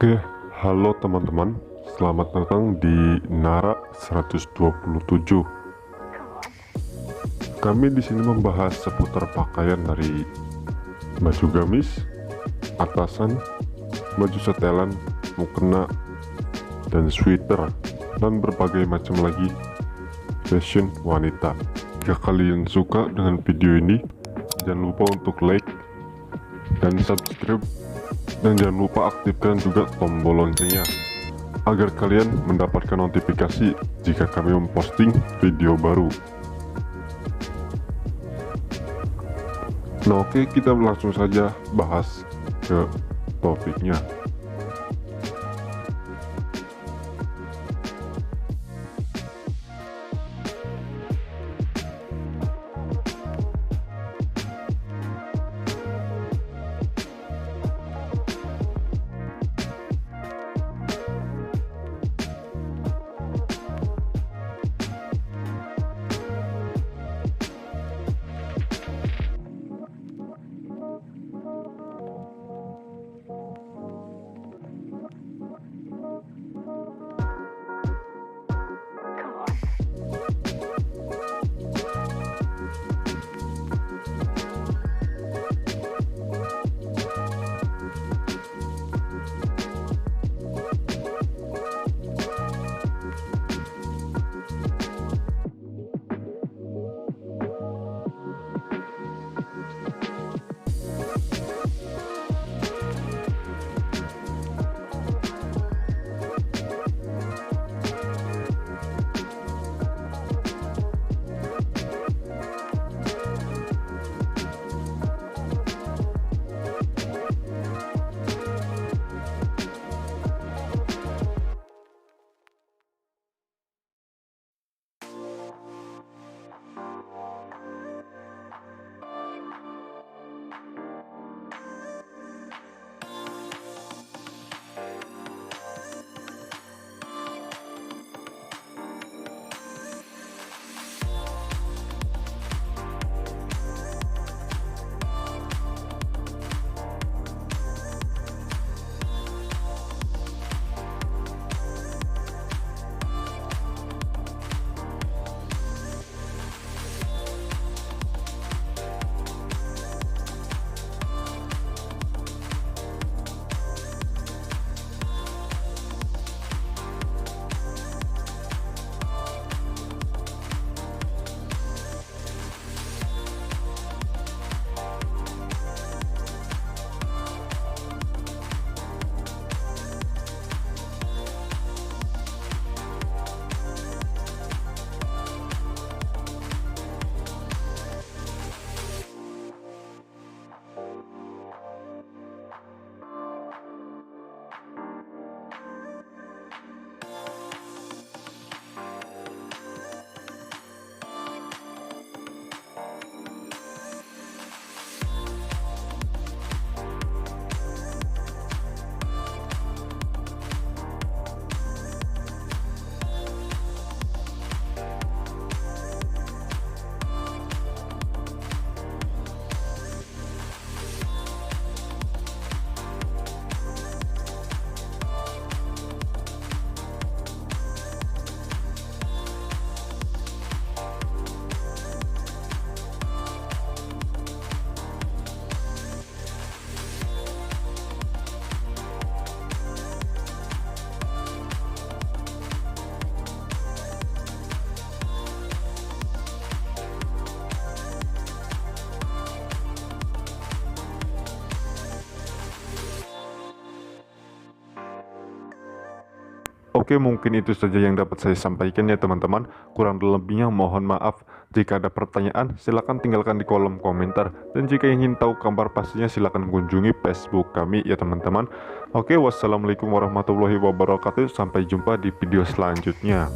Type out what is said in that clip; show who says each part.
Speaker 1: Oke, halo teman-teman. Selamat datang di NARRA 127. Kami di sini membahas seputar pakaian dari baju gamis, atasan, baju setelan, mukena, dan sweater, dan berbagai macam lagi fashion wanita. Jika kalian suka dengan video ini, jangan lupa untuk like dan subscribe, dan jangan lupa aktifkan juga tombol loncengnya agar kalian mendapatkan notifikasi jika kami memposting video baru. Nah, oke, kita langsung saja bahas ke topiknya. Oke, mungkin itu saja yang dapat saya sampaikan ya teman-teman. Kurang lebihnya mohon maaf. Jika ada pertanyaan, silahkan tinggalkan di kolom komentar. Dan jika ingin tahu kabar pastinya, silahkan kunjungi Facebook kami ya teman-teman. Oke, wassalamualaikum warahmatullahi wabarakatuh. Sampai jumpa di video selanjutnya.